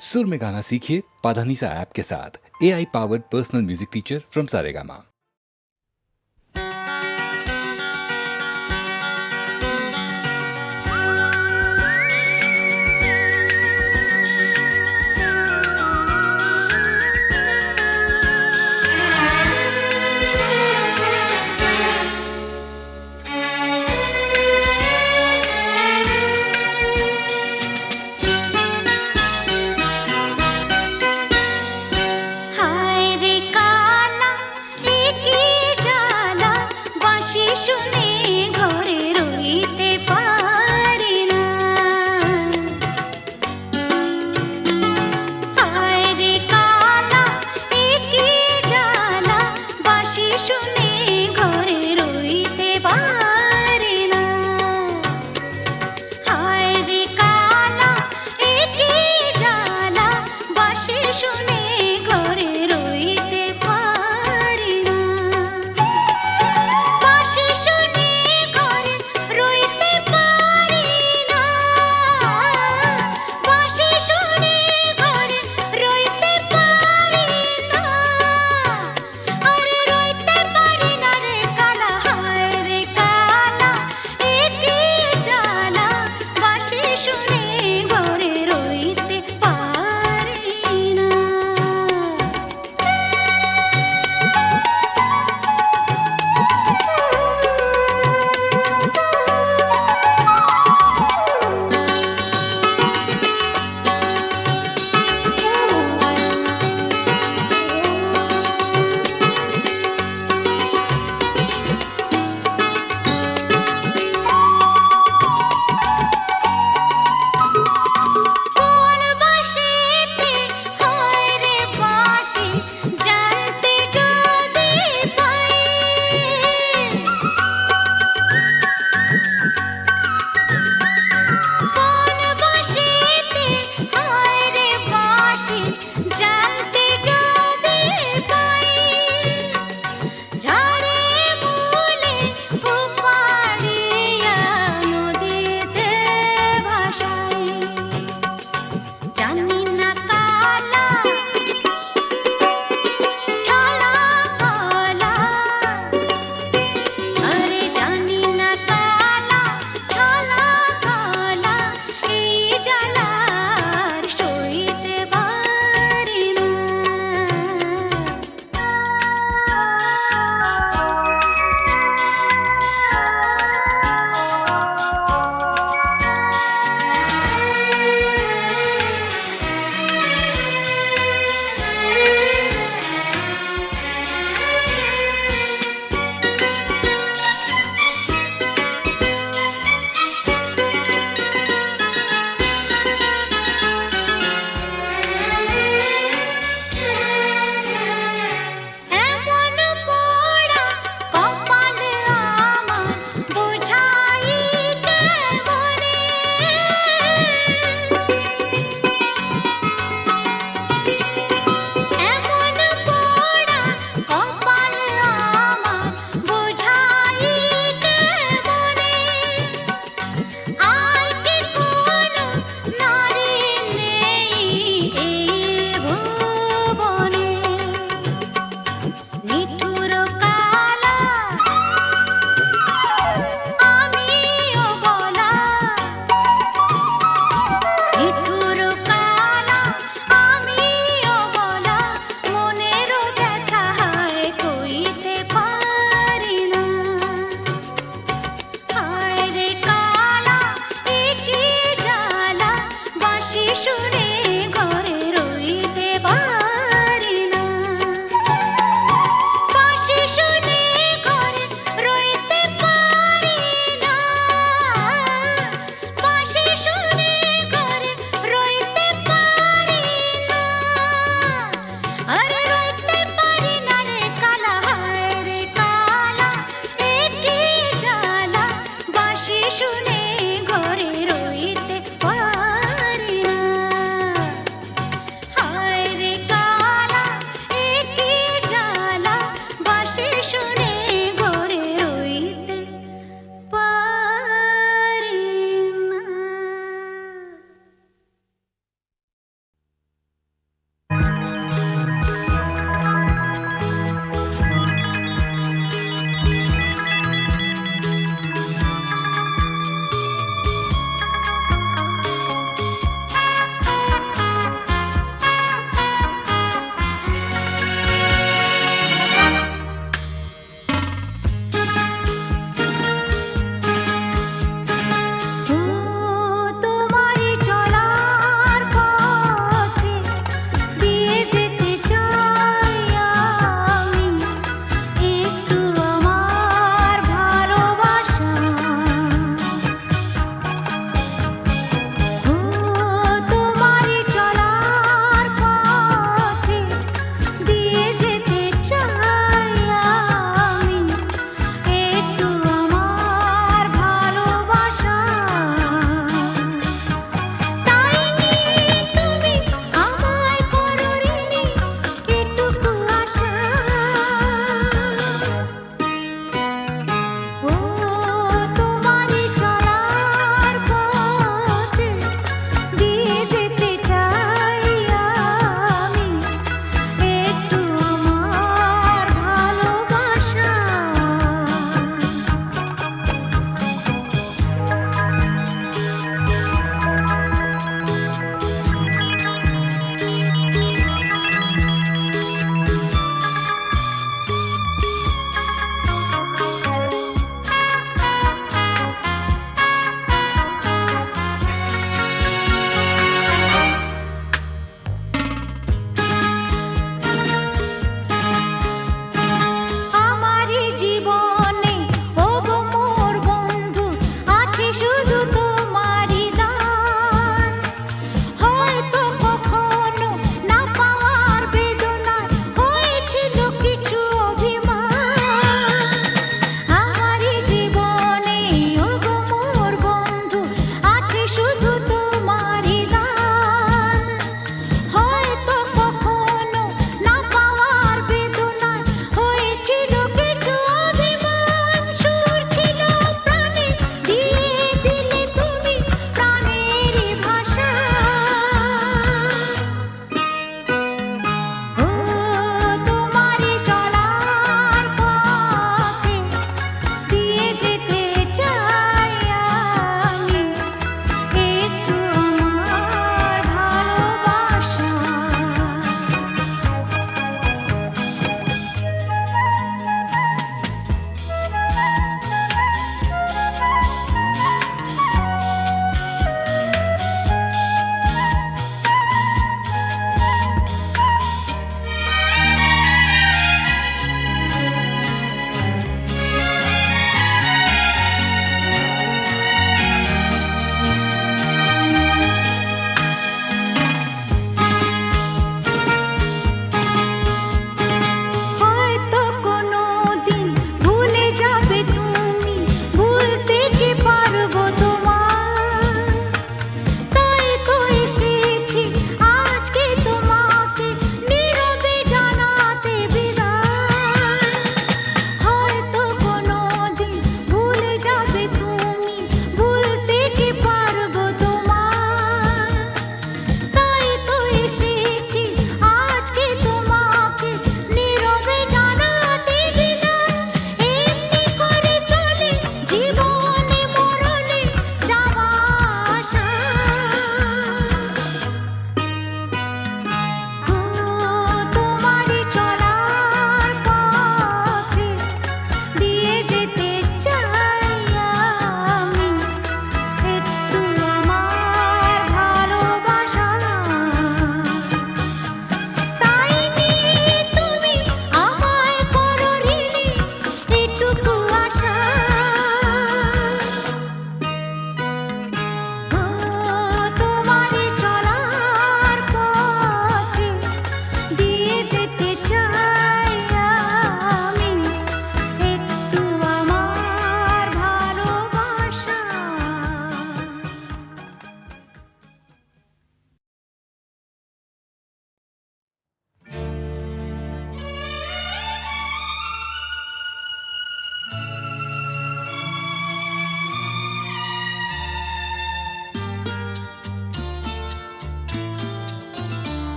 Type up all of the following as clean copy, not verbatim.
सुर में गाना सीखिए पाधानीसा ऐप के साथ। AI powered personal music teacher from Saregama.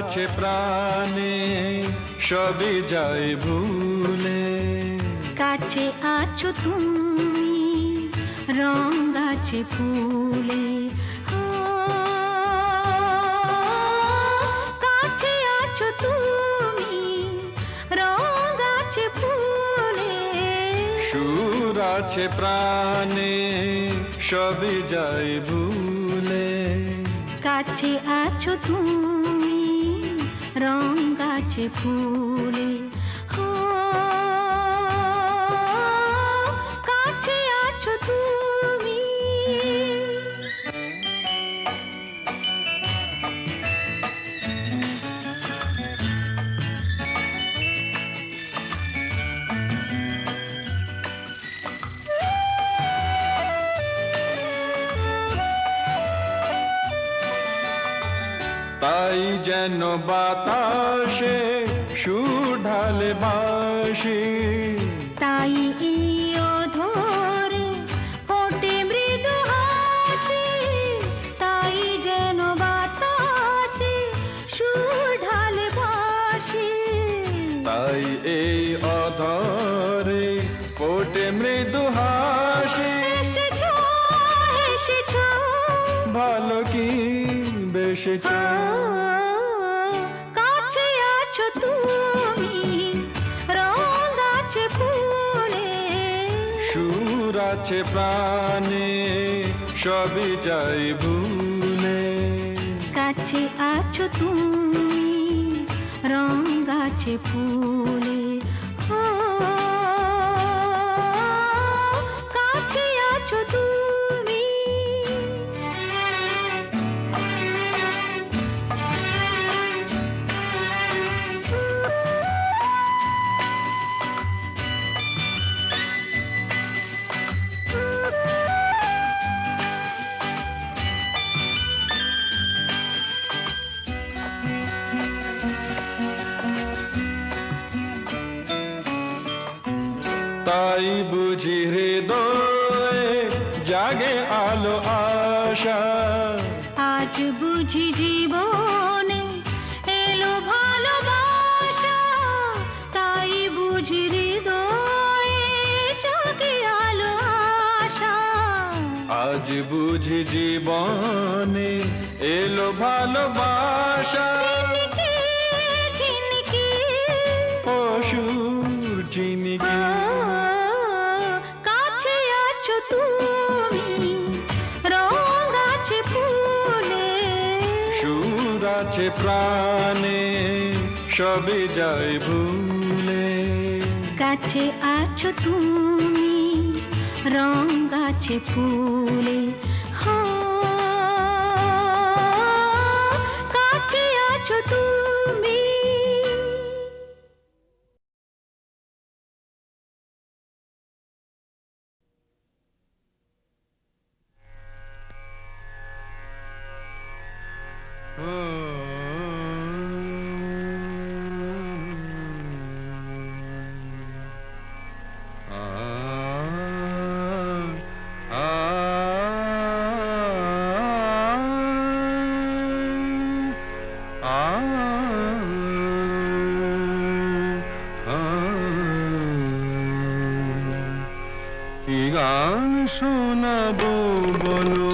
আছে প্রাণে সবই যায় ভুলে, কাছে আছো তুমি রং গাছে ফুলে, ও, কাছে আছো তুমি রং গাছে ফুলে, সুর আছে প্রাণে সবই যায় ভুলে, কাছে আছো তুমি রং গাছে ফুলে, ও, কাছে আছো তুমি। তাই যেন বাতাসে সুর ঢালে বাঁশি, তাই এই অধরে ফোটে মৃদু হাসি, তাই যেন বাতাসে সুর ঢালে বাঁশি, তাই এই অধরে ফোটে মৃদু হাসি। এসেছো এসেছো ভালো কি বেশেছ, কাছে আছো তুমি রং গাছে ফুলে, সুর আছে প্রাণে সবই যায় ভুলে, কাছে আছো তুমি রং গাছে ফুলে, ও, কাছে আছো তুমি। তাই বুঝি হৃদয়ে জাগে আলো আশা, আজ বুঝি জীবনে এলো ভালোবাসা, তাই বুঝি হৃদয়ে জাগে আলো আশা, আজ বুঝি জীবনে এলো ভালোবাসা। ঝিনিকি ঝিনিকি অসুর চিনিকি, কাছে আছো তুমি রং গাছে ফুলে, সুর আছে প্রাণে সবই যায় ভুলে, কাছে আছো তুমি রং গাছে ফুলে, হো, কাছে আছো তুমি। কি গান শোনাবো বলো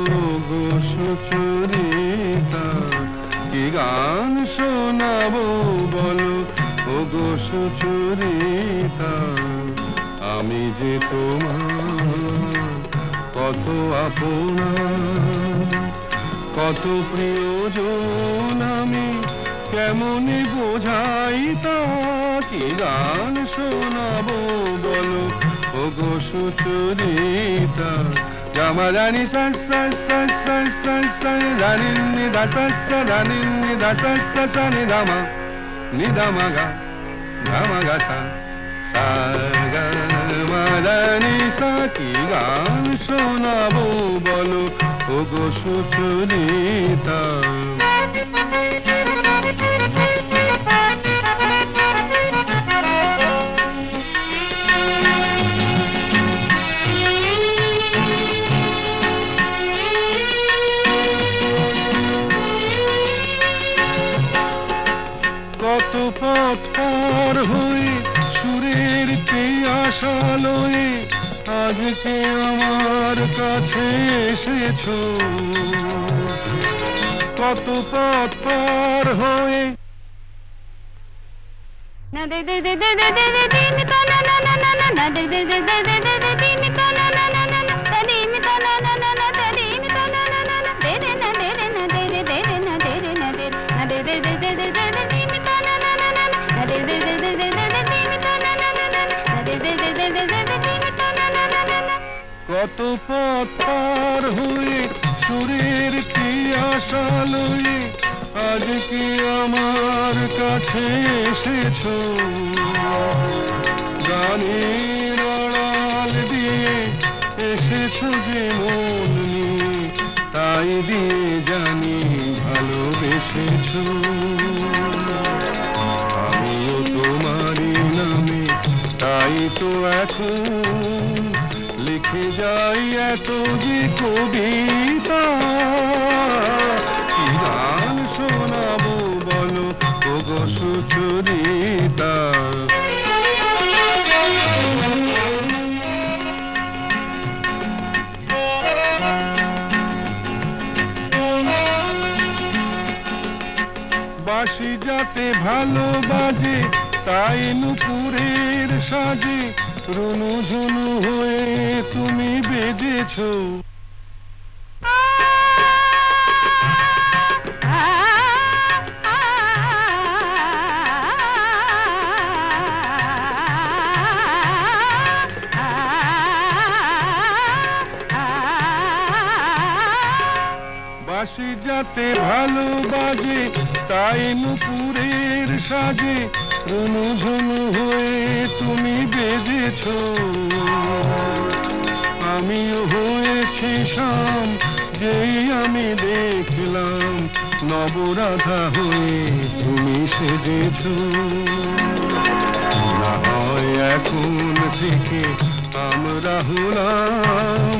গো সুচরিতা, কি গান শোনাবো বলো ও গো সুচরিতা, আমি যে তোমার কত আপনা, কত প্রিয়জন আমি কেমনে বোঝাই তা, কি গান শোনাবো বলো ও গো সুচরিতা, গামা রানী সা সা সা সা সা সা রানী নি দা সা সা রানী নি দা সা সা সা নি দামা গা গামা গা সা সা গা মা রানী সা, কি গান শোনাবো বলো ও গো সুচরিতা। আজকে আমার কাছে এসেছো কত পথ পার হয়ে না দে দে দে দে দে দে দে দি মি তা না না না না না না দে দে দে দে দে দে দে দি মি তা না না না না না তা দি মি তা না না না না তা দি মি তা না না না না দে রে না দে রে না দে রে দে রে না দে রে না দে না দে দে দে দে দে দে দি মি তা না না না না না দে দে দে দে দে দে দি মি তা না না না না না দে দে দে দে দে দে দি মি তা না না না না কত পথ পার হয়ে সুরের কি আশা লয়ে আজকে আমার কাছে এসেছো গানের আড়াল দিয়ে এসেছো যে মন নিয়ে তাই দিয়ে জানি ভালোবেসেছো আমিও তোমারই নামে তাই তো এখন লিখে যাই এত যে কবিতা কি গান শোনাবো বলো ওগো সুচরিতা বাঁশি যাতে ভালো বাজে তাই নুপুরের সাজে রুনু ঝুনু হয়ে তুমি বেজেছো বাঁশি যাতে ভালো বাজে তাই নুপুরের সাজে রুনু ঝুনু হয়ে তুমি বেজেছো আমিও হয়েছি শাম যেই আমি দেখলাম নবরাধা হয়ে তুমি সেজেছো না হয় এখন থেকে আমরা হলাম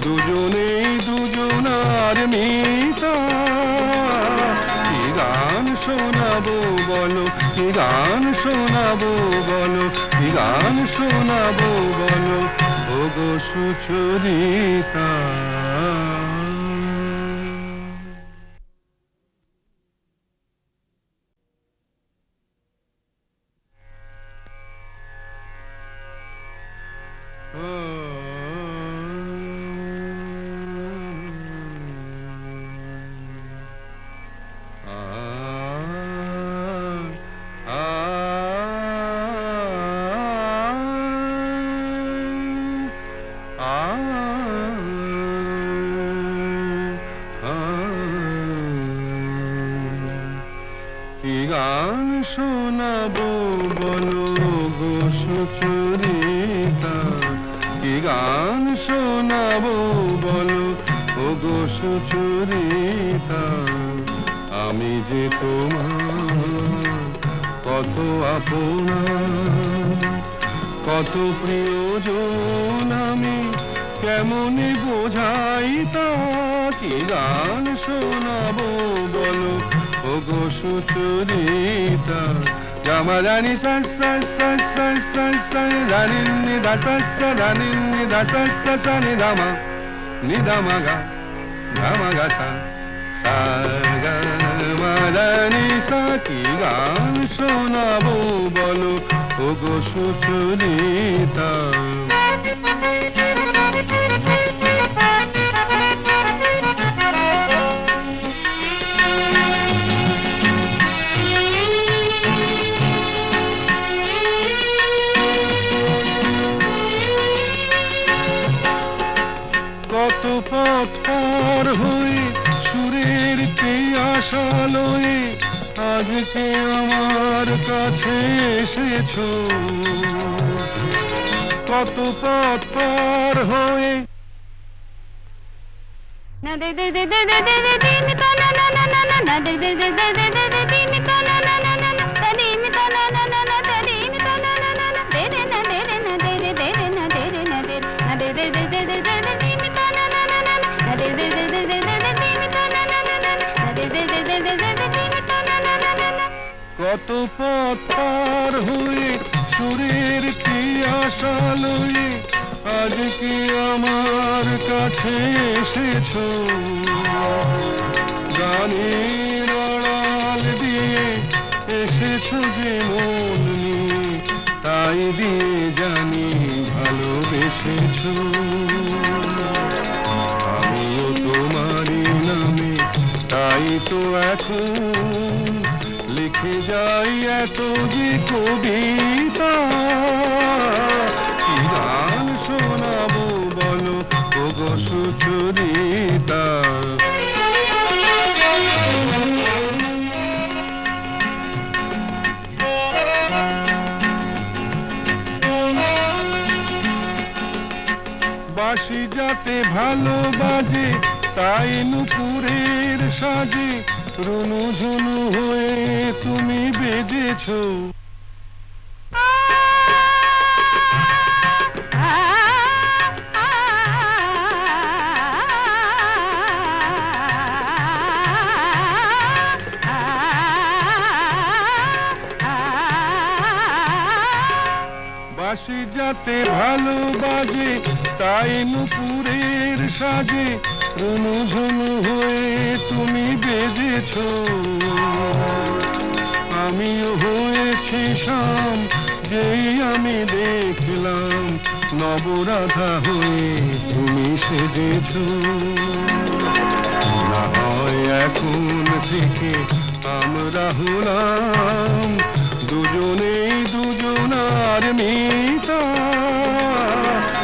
দুজনেই দুজনার মিতা কি গান শোনাবো বলো কি গান শোনাবো বলো কি গান শোনাবো বলো ওগো সুচরিতা কি গান শোনাবো বলো গো সুচরিতা কি গান শোনাবো বলো ওগো সুচরিতা আমি যে তোমার কত আপনা কত প্রিয়জন আমি কেমনে বোঝাই তা কি গান শোনাবো বলো ওগো সুচরিতা গামা রানী সা সা সা সা সা সা রানী নি দা সা সা রানী নি দা সা সা সা নি দামা গা সা সা গা মা রানী সা কি গান শোনাবো বলো ওগো সুচরিতা কত পথ পার হয়ে সুরের কে আশা লয়ে আজকে আমার কাছে এসেছো কত পথ পার হয়ে na de de de de de de de di mi ta na na na na na na de de de de de de de di mi ta na na na na na ta di mi ta na na na na ta di mi ta na na na na de re na de re na de re de re na de re na de na de de de de de de de di mi ta na na na na na de de de de de de de di mi ta na na na na na de de de de de de de di mi ta na na na na কত পথ পার হয়ে সুরের কি আশা লয়ে আজকে আমার কাছে এসেছো গানের আড়াল দিয়ে এসেছো যে মন নিয়ে তাই দিয়ে জানি ভালোবেসেছো আমিও তোমারই নামে তাই তো এখন লিখে যাই এত যে কবিতা কি গান শোনাবো বলো ওগো সুচরিতা বাঁশি যাতে ভালো বাজে তাই নুপুরের সাজে রুনু ঝুনু হয়ে তুমি বেজেছো বাঁশি যাতে ভালো বাজে তাই নুপুরের সাজে রুনু ঝুনু হয়ে তুমি বেজেছো আমিও হয়েছি শাম যেই আমি দেখলাম নবরাধা হয়ে তুমি সেজেছো না হয় এখন থেকে আমরা হলাম দুজনেই দুজনার মিতা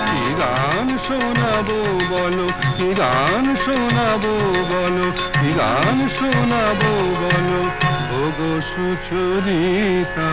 কি গান শোনাবো বলো কি গান শোনাবো বলো কি গান শোনাবো বলো ওগো সুচরিতা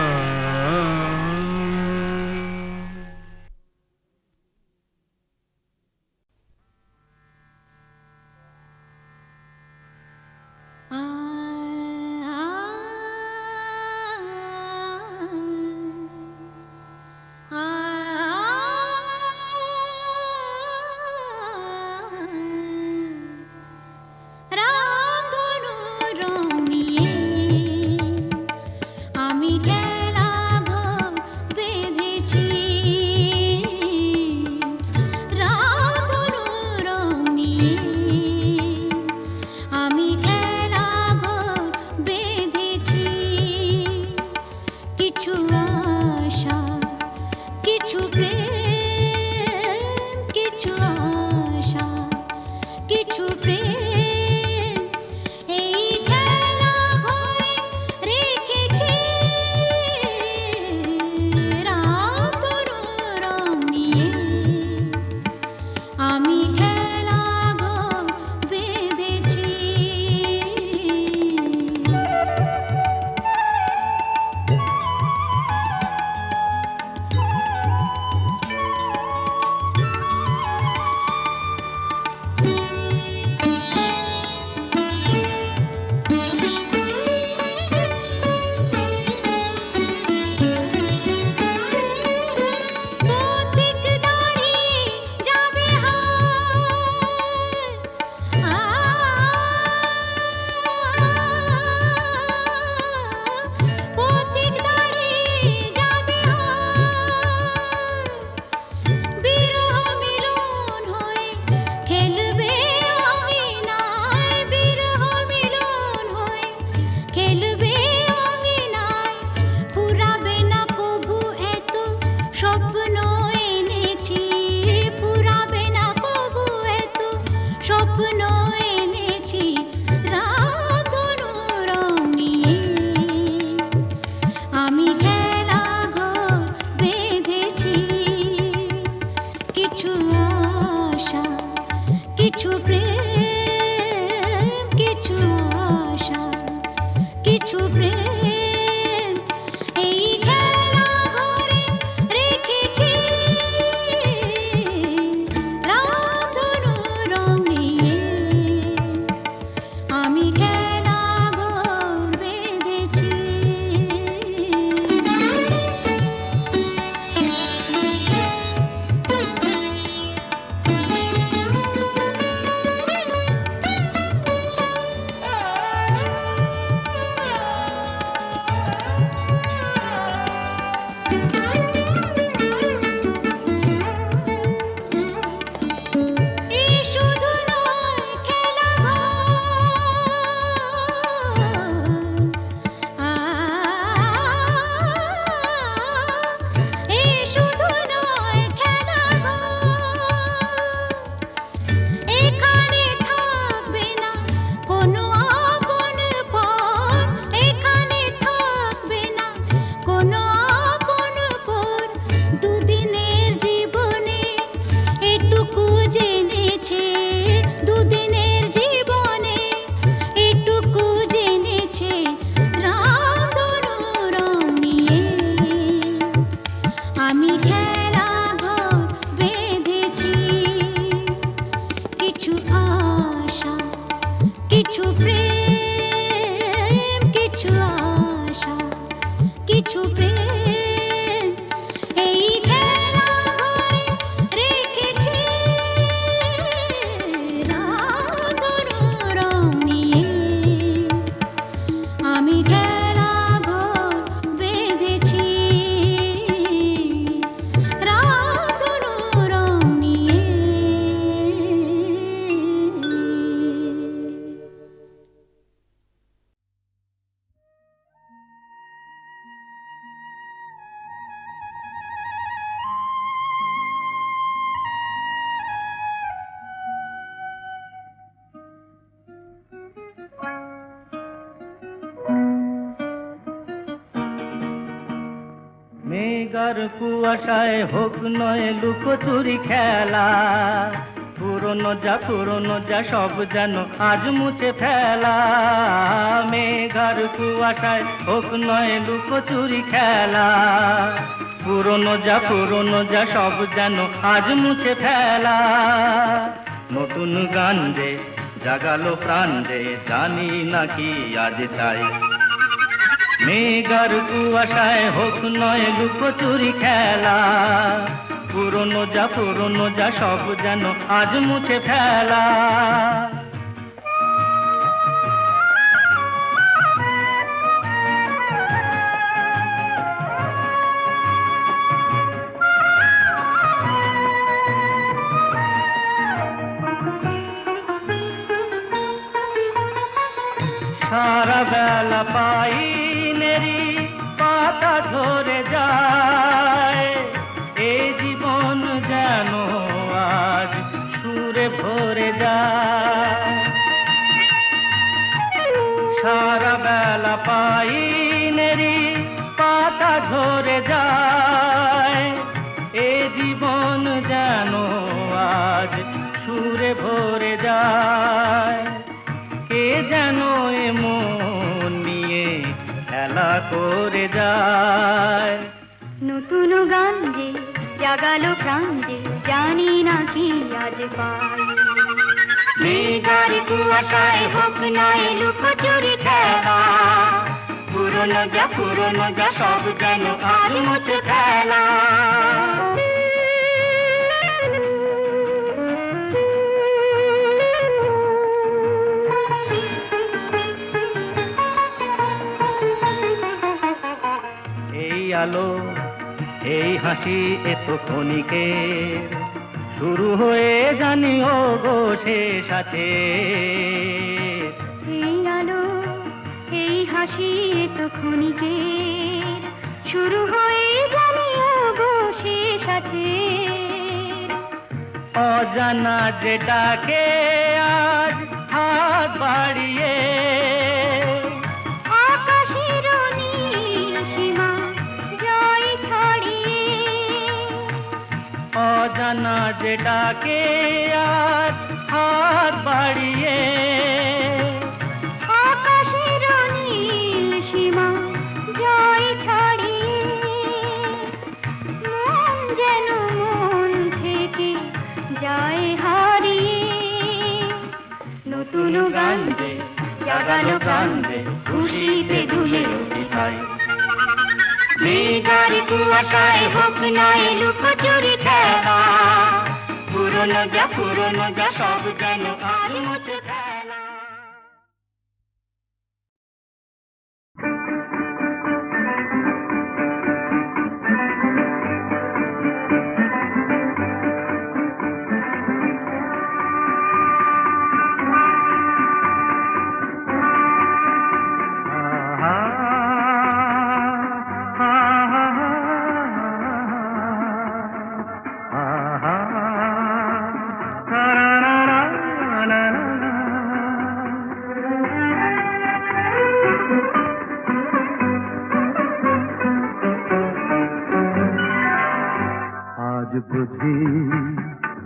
মেঘার কুয়াশায় হোক নয় লুকোচুরি খেলা, পুরনো যা সব যেন আজ মুছে ফেলা। মেঘার কুয়াশায় হোক নয় লুকোচুরি খেলা, পুরনো যা সব যেন আজ মুছে ফেলা। নতুন গান যে জাগালো প্রাণ যে জানি নাকি আজ চাই। মেঘার কুয়াশায় হোক নয় লুকোচুরি খেলা, পুরনো যা সব যেন আজ মুছে ফেলা। সারা বেলা পাইনেরি পাতা ঝরে যায়, এই জীবন যেন আজ সুরে ভরে যায়। সারা বেলা পাইনেরি পাতা ঝরে যায়, এই জীবন যেন আজ সুরে ভরে যায়। কে যেন এমন নিয়ে খেলা করে যায়। নতুন গান যে জাগালো প্রাণ যে জানি না কি আজ পাই। মেঘার কুয়াশায় হোক নয় লুকোচুরি খেলা, পুরনো যা সব যেন আজ মুছে ফেলা। আলো এই হাসি এত ক্ষণিকের, শুরু হয়ে জানি ও গো শেষ আছে। এই আলো এই হাসি এত ক্ষণিকের, শুরু হয়ে জানি ও গো শেষ আছে। অজানা যেটাকে আজ হাত বাড়িয়ে, অজানা যেটাকে আজ হাত বাড়িয়ে, আকাশের নীল সীমা জয় ছাড়িয়ে, মন যেন মন থেকে যায় হারিয়ে। নতুন গান যে জাগালো গান যে খুশিতে দুলে উঠিতাই। মেঘার কুয়াশায় হোক নয় লুকোচুরি খেলা, পুরনো যা সব যেন আজ মুছে ফেলা। বুঝি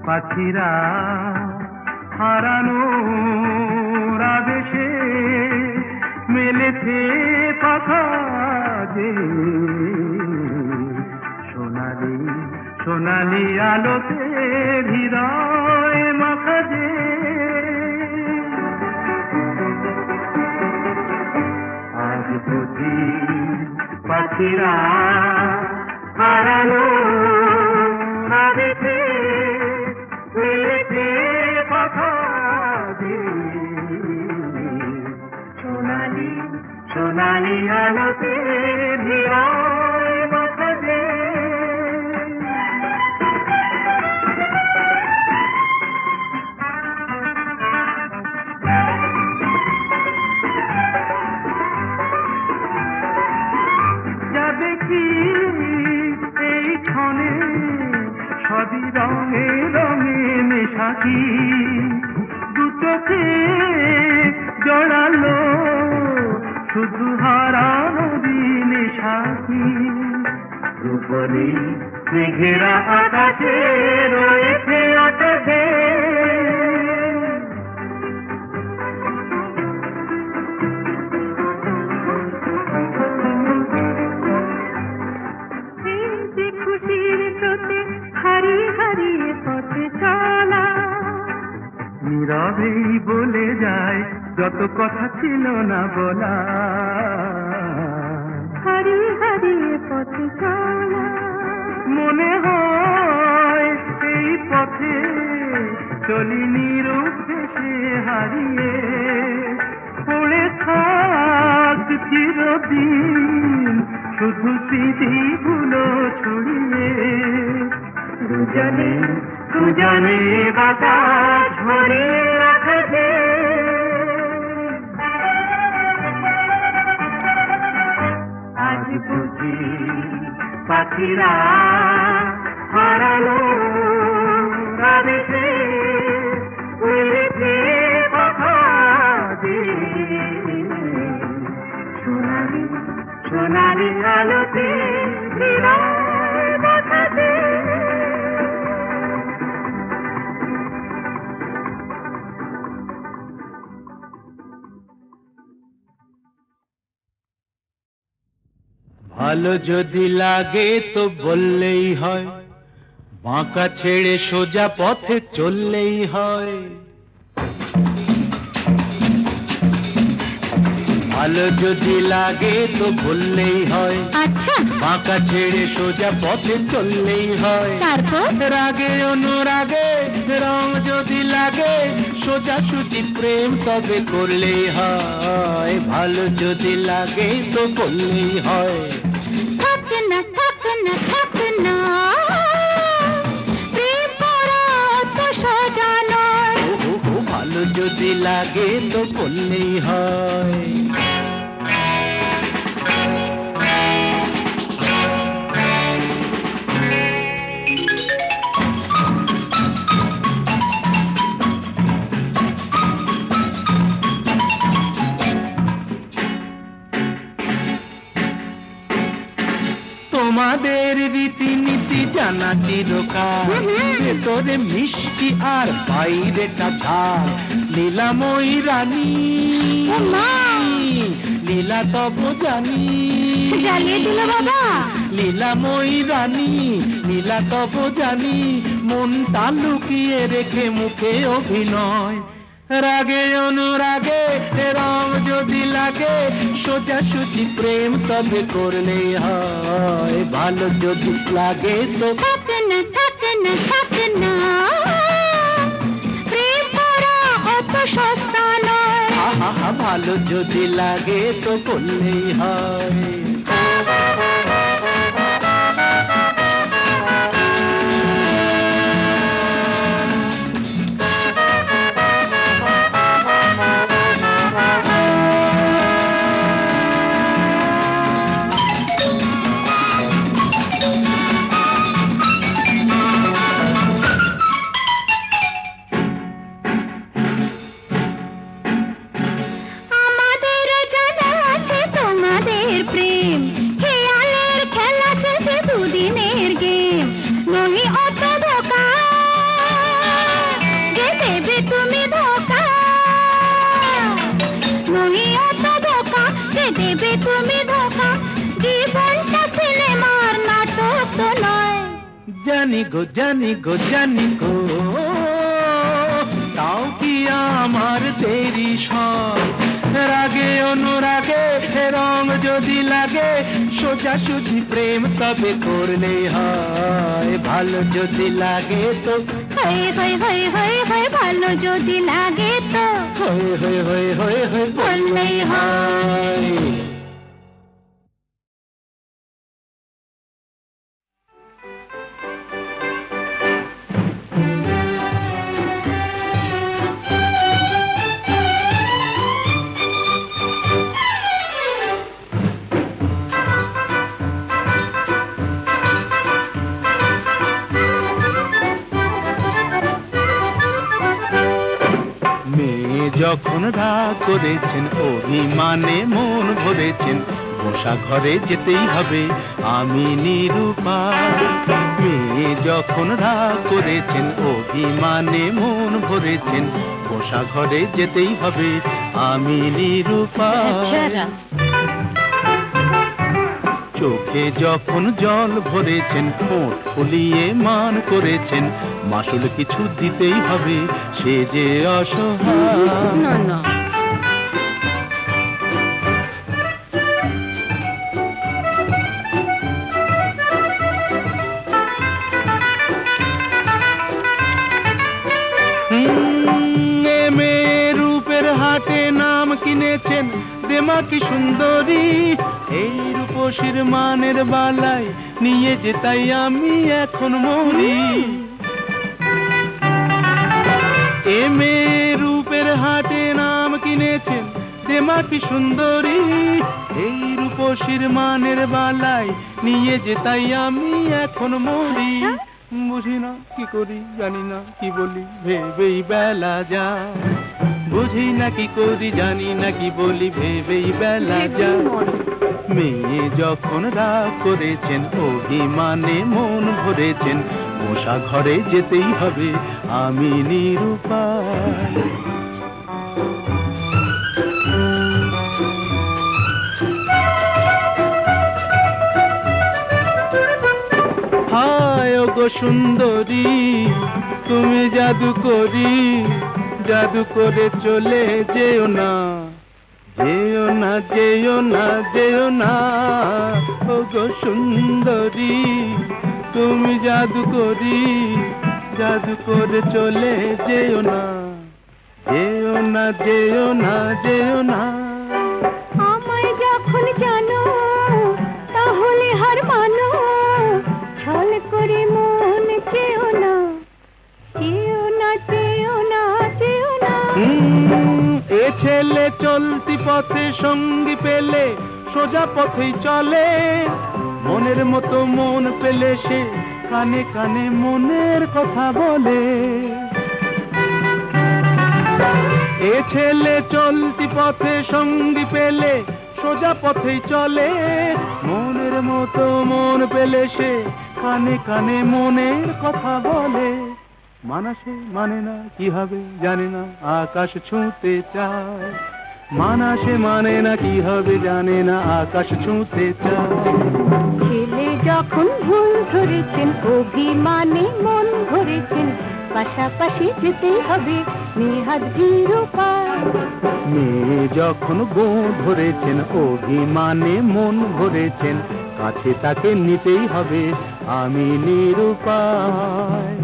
পাখিরা হারানো আবেশে মেলেছে পাখা যে, সোনালি সোনালি আলোতে হৃদয় মাখা যে। আজ বুঝি পাখিরা হারানো আবেশে মেলেছে পাখা যে, সোনালি সোনালি আলোতে হৃদয় মাখা যে। যা দেখি এই ক্ষণে সবই রঙে রঙে মেশাকি, দু চোখে জড়ালো শুধু হারানো দিনে সাথী। ধ্রুব বলে মেঘেরা আকাশে রয়েছে আকাশে। খুশির স্রোতে হারিয়ে হারিয়ে পথে চলা, নীরবেই বলে যায় যত কথা ছিল না বলা, হারিয়ে হারিয়ে পথে চলা। মনে হয় এই পথে চলি নিরুদ্দেশে হারিয়ে, পড়ে থাক চিরদিন শুধু স্মৃতিগুলো ছড়িয়ে। দুজনে দুজনে বাতাস ভরিয়ে রাখছে, আজ বুঝি পাখিরা হারালো রাধেছে উড়েছে কথা দিয়ে, সোনালি সোনালি আলোতে হৃদয় বাঁধাতে। ভালো যদি লাগে তো বললেই হয়, বাঁকা ছেড়ে সোজা পথে চললেই হয়। ভালো যদি লাগে তো বললেই হয়, আচ্ছা বাঁকা ছেড়ে সোজা পথে চললেই হয়। তারপর রাগে অনুরাগে রং যদি লাগে, সোজা সুজি প্রেম তবে করলেই হয়। ভালো যদি লাগে তো বললেই হয়। থাক না থাক না থাক না, প্রেম করা তো সোজা নয়। ও ভালো যদি লাগে তো বললেই হয়। তোমাদের রীতিনীতি জানা চিরকাল, ভেতরে মিষ্টি আর বাইরে ঝাল। লীলাময়ী রানী লীলা তব জানি, জ্বালিয়ে দিল বাবা। লীলাময়ী রানী লীলা তব জানি, মনটা লুকিয়ে রেখে মুখে অভিনয়। রাগে অনুরাগে রং যদি লাগে, সোজা সুজি প্রেম তবে করলেই হয়। ভালো যদি লাগে তো থাক না থাক না থাক না, প্রেম করা অত সস্তা নয়। আহা ভালো যদি লাগে তো করলেই হয়। জানি গো জানি গো জানি গো, তাও কি আমার দেরি সব। রাগে অনুরাগে রং যদি লাগে, সোজা সুজি প্রেম তবে করলেই হয়। ভালো যদি লাগে তো হয় হয় হয় হয় হয়, ভালো যদি লাগে তো হয়ে হয়ে হয়ে হয়ে হয়ে বললেই হয়। যখন রাগ করেছেন, অভিমানে মন ভরেছেন, বসা ঘরে যেতেই হবে, আমি নিরুপায়। মেয়ে যখন রাগ করেছেন, অভিমানে মন ভরেছেন, বসা ঘরে যেতেই হবে, আমি নিরুপায়। চোখে যখন জল ভরেছেন, ঠোঁট ফুলিয়ে মান করেছেন, মাসুল কিছু দিতেই হবে, সে যে অসহায়। না না, মেয়ের রূপের হাটে নাম কিনেছেন, দেমা কি সুন্দরী, এই রূপসীর মানের বালাই নিয়ে যে তাই আমি এখন মরি। এ মেয়ের রূপের হাটে নাম কিনেছেন, দেমা কি সুন্দরী, এই রূপসীর মানের বালাই নিয়ে যে তাই আমি এখন মরি। বুঝি না কি করি, জানি না কি বলি, ভেবেই বেলা যায়। বুঝি না কি করি, জানি না কি বলি, ভেবেই বেলা যায়। মেয়ে যখন রাগ করেছেন, অভিমানে মন ভরেছেন, বসা ঘরে যেতেই হবে, আমি নিরুপায়। হায় ওগো সুন্দরী, তুমি জাদু করি, জাদু করে চলে যেও না, যেও না, যেও না, যেও না। ওগো সুন্দরী, তুমি জাদু করি, জাদু করে চলে যেও না, যেও না, যেও না, যেও না। আমায় যখন জানো তাহলে হার মানো, ছল করে মন চেও না, চেও না, চেও না, চেও না। এ ছেলে চলতি পথে সঙ্গী পেলে সোজা পথেই চলে, মনের মতো মন পেলে সে কানে কানে মনের কথা বলে। এ ছেলে চলতি পথে সঙ্গী পেলে সোজা পথেই চলে, মনের মতো মন পেলে সে কানে কানে মনের কথা বলে। মানাসে মানে না কি হবে জানে না, আকাশ ছুঁতে চায়। মানাসে মানে না কি হবে জানে না, আকাশ ছুঁতে চায়। ছেলে যখন ভুল ধরেছেন, অভিমানে মন ভরেছেন, পাশাপাশি যেতেই হবে, নিহাত নিরুপায়। মেয়ে যখন গো ধরেছেন, অভিমানে মন ভরেছেন, কাছে তাকে নিতেই হবে, আমি নিরুপায়।